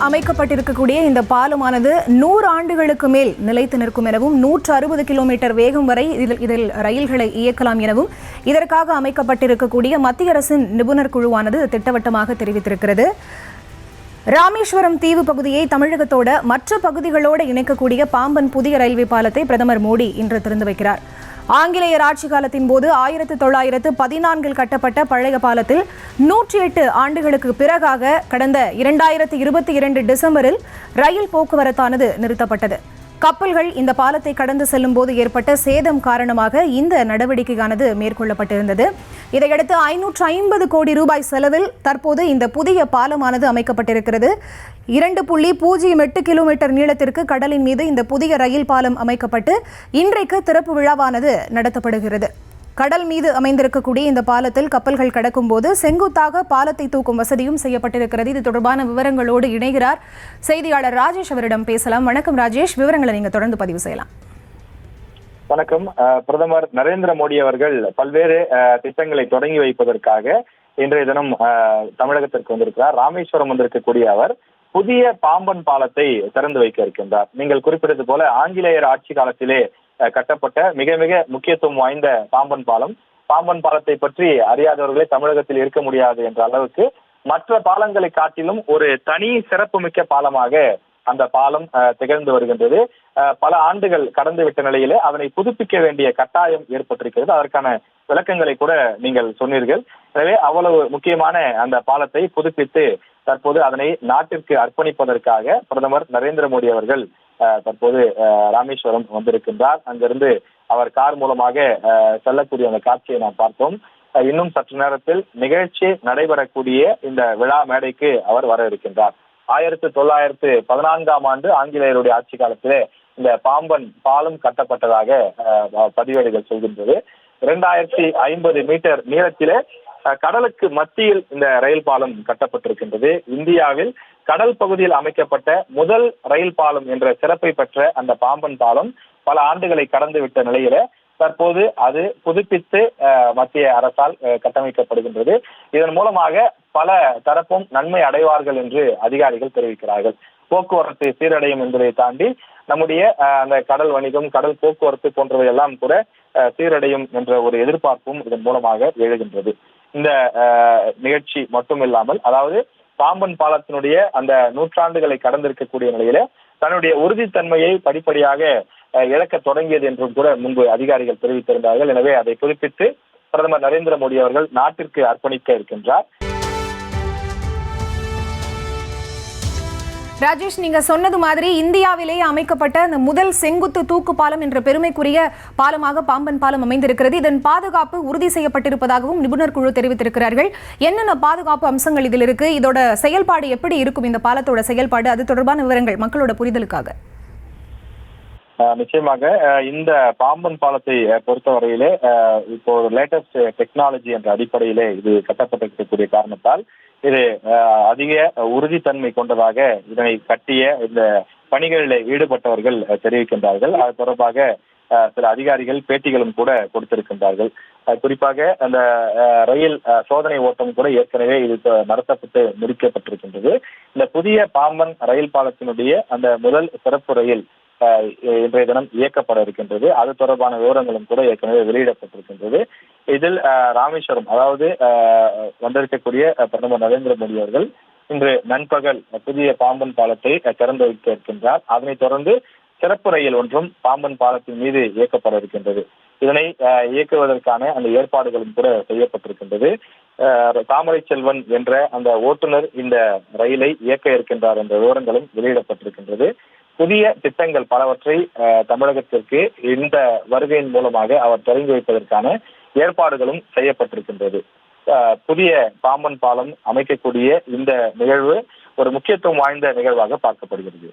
அமைக்கப்பட்டிருக்கக்கூடிய இந்த பாலமானது 100 ஆண்டுகளுக்கு மேல் நிலைத்து நிற்கும் எனவும் 160 கிலோமீட்டர் வேகம் வரை இதில் ரயில்களை இயக்கலாம் எனவும் இதற்காக அமைக்கப்பட்டிருக்கக்கூடிய மத்திய அரசின் நிபுணர் குழுவானது திட்டவட்டமாக தெரிவித்திருக்கிறது. ராமேஸ்வரம் தீவு பகுதியை தமிழகத்தோட மற்ற பகுதிகளோடு இணைக்கக்கூடிய பாம்பன் புதிய ரயில்வே பாலத்தை பிரதமர் மோடி இன்று திறந்து வைக்கிறார். ஆங்கிலேயர் ஆட்சி காலத்தின் போது 1914 கட்டப்பட்ட பழைய பாலத்தில் 108 ஆண்டுகளுக்கு பிறகாக கடந்த 2022 டிசம்பரில் ரயில் போக்குவரத்தானது நிறுத்தப்பட்டது. கப்பல்கள் இந்த பாலத்தை கடந்து செல்லும் போது ஏற்பட்ட சேதம் காரணமாக இந்த நடவடிக்கையானது மேற்கொள்ளப்பட்டிருந்தது. இதையடுத்து 550 கோடி ரூபாய் செலவில் தற்போது இந்த புதிய பாலமானது அமைக்கப்பட்டிருக்கிறது. 2.08 கிலோமீட்டர் நீளத்திற்கு கடலின் மீது இந்த புதிய ரயில் பாலம் அமைக்கப்பட்டு இன்றைக்கு திறப்பு விழாவானது நடத்தப்படுகிறது. கடல் மீது அமைந்திருக்கக்கூடிய இந்த பாலத்தில் கப்பல்கள் கடக்கும் போது செங்குத்தாக பாலத்தை தூக்கும் வசதியும் செய்யப்பட்டிருக்கிறது. இது தொடர்பான விவரங்களோடு இணைகிறார் செய்தியாளர் ராஜேஷ். அவரிடம் பேசலாம். வணக்கம் ராஜேஷ், விவரங்களை நீங்க தொடர்ந்து பதிவு செய்யலாம். வணக்கம். பிரதமர் நரேந்திர மோடி அவர்கள் பல்வேறு திட்டங்களை தொடங்கி வைப்பதற்காக இன்றைய தினம் தமிழகத்திற்கு வந்திருக்கிறார். ராமேஸ்வரம் வந்திருக்கக்கூடிய அவர் புதிய பாம்பன் பாலத்தை திறந்து வைக்க இருக்கின்றார். நீங்கள் குறிப்பிட்டது போல ஆங்கிலேயர் ஆட்சி காலத்திலே கட்டப்பட்ட மிக மிக முக்கியத்துவம் வாய்ந்த பாம்பன் பாலம். பாம்பன் பாலத்தை பற்றி அறியாதவர்களே தமிழகத்தில் இருக்க முடியாது என்ற அளவுக்கு மற்ற பாலங்களை காட்டிலும் ஒரு தனி சிறப்புமிக்க பாலமாக அந்த பாலம் திகழ்ந்து வருகின்றது. பல ஆண்டுகள் கடந்து விட்ட நிலையிலே அதனை புதுப்பிக்க வேண்டிய கட்டாயம் ஏற்பட்டிருக்கிறது. அதற்கான விளக்கங்களை கூட நீங்கள் சொன்னீர்கள். எனவே அவ்வளவு முக்கியமான அந்த பாலத்தை புதுப்பித்து தற்போது அதனை நாட்டிற்கு அர்ப்பணிப்பதற்காக பிரதமர் நரேந்திர மோடி அவர்கள் தற்போது ராமேஸ்வரம் வந்திருக்கின்றார். அங்கிருந்து அவர் கார் மூலமாக செல்லக்கூடிய அந்த காட்சியை நாம் பார்த்தோம். இன்னும் சற்று நேரத்தில் நிகழ்ச்சி நடைபெறக்கூடிய இந்த விழா மேடைக்கு அவர் வர இருக்கின்றார். 1914ஆம் ஆண்டு ஆங்கிலேயருடைய ஆட்சி காலத்திலே இந்த பாம்பன் பாலம் கட்டப்பட்டதாக பதிவேடுகள் சொல்கின்றது. 2050 மீட்டர் நீளத்திலே கடலுக்கு மத்தியில் இந்த ரயில் பாலம் கட்டப்பட்டிருக்கின்றது. இந்தியாவில் கடல் பகுதியில் அமைக்கப்பட்ட முதல் ரயில் பாலம் என்ற சிறப்பை பெற்ற அந்த பாம்பன் பாலம் பல ஆண்டுகளை கடந்து விட்ட நிலையில தற்போது அது புதுப்பித்து மத்திய அரசால் கட்டமைக்கப்படுகின்றது. இதன் மூலமாக பல தரப்பும் நன்மை அடைவார்கள் என்று அதிகாரிகள் தெரிவிக்கிறார்கள். போக்குவரத்து சீரடையும் என்பதை தாண்டி நம்முடைய அந்த கடல் வணிகம், கடல் போக்குவரத்து போன்றவை எல்லாம் கூட சீரடையும் என்ற ஒரு எதிர்பார்ப்பும் இதன் மூலமாக எழுகின்றது. இந்த நிகழ்ச்சி மட்டும் இல்லாமல், அதாவது பாம்பன் பாலத்தினுடைய அந்த நூற்றாண்டுகளை கடந்திருக்கக்கூடிய நிலையில தன்னுடைய உறுதித்தன்மையை படிப்படியாக இழக்க தொடங்கியது என்றும் கூட முன்பு அதிகாரிகள் தெரிவித்திருந்தார்கள். எனவே அதை புதுப்பித்து பிரதமர் நரேந்திர மோடி அவர்கள் நாட்டிற்கு அர்ப்பணிக்க இருக்கின்றார். ராஜேஷ், நீங்க சொன்னது மாதிரி இந்தியாவிலேயே அமைக்கப்பட்ட அந்த முதல் செங்குத்து தூக்கு பாலம் என்ற பெருமைக்குரிய பாலமாக பாம்பன் பாலம் அமைந்திருக்கிறது. இதன் பாதுகாப்பு உறுதி செய்யப்பட்டிருப்பதாகவும் நிபுணர் குழு தெரிவித்திருக்கிறார்கள். என்னென்ன பாதுகாப்பு அம்சங்கள் இதில் இருக்கு? இதோட செயல்பாடு எப்படி இருக்கும்? இந்த பாலத்தோட செயல்பாடு, அது தொடர்பான விவரங்கள் மக்களோட புரிதலுக்காக. நிச்சயமாக இந்த பாம்பன் பாலத்தை பொறுத்தவரையிலே இப்போ லேட்டஸ்ட் டெக்னாலஜி என்ற அடிப்படையிலே இது கட்டப்பட்டிருக்கக்கூடிய காரணத்தால் இது அதிக உறுதித்தன்மை கொண்டதாக இதனை கட்டிய இந்த பணிகளில் ஈடுபட்டவர்கள் தெரிவிக்கின்றார்கள். அது தொடர்பாக சில அதிகாரிகள் பேட்டிகளும் கூட கொடுத்திருக்கின்றார்கள். குறிப்பாக அந்த ரயில் சோதனை ஓட்டம் கூட ஏற்கனவே இது நடத்தப்பட்டு முடிக்கப்பட்டிருக்கின்றது. இந்த புதிய பாம்பன் ரயில் பாலத்தினுடைய அந்த முதல் சிறப்பு ரயில் இன்றைய தினம் இயக்கப்பட இருக்கின்றது. அது தொடர்பான விவரங்களும் கூட ஏற்கனவே வெளியிடப்பட்டிருக்கின்றது. இதில் ராமேஸ்வரம், அதாவது வந்திருக்கக்கூடிய பிரதமர் நரேந்திர மோடி அவர்கள் இன்று நண்பகல் புதிய பாம்பன் பாலத்தை திறந்து வைக்க இருக்கின்றார். அதனைத் தொடர்ந்து சிறப்பு ரயில் ஒன்றும் பாம்பன் பாலத்தின் மீது இயக்கப்பட இருக்கின்றது. இதனை இயக்குவதற்கான அந்த ஏற்பாடுகளும் கூட செய்யப்பட்டிருக்கின்றது. தாமரை செல்வன் என்ற அந்த ஓட்டுநர் இந்த ரயிலை இயக்க இருக்கின்றார் என்ற விவரங்களும் வெளியிடப்பட்டிருக்கின்றது. புதிய திட்டங்கள் பலவற்றை தமிழகத்திற்கு இந்த வருகையின் மூலமாக அவர் தொடங்கி வைப்பதற்கான ஏற்பாடுகளும் செய்யப்பட்டிருக்கின்றது. புதிய பாம்பன் பாலம் அமைக்கக்கூடிய இந்த நிகழ்வு ஒரு முக்கியத்துவம் வாய்ந்த நிகழ்வாக பார்க்கப்படுகிறது.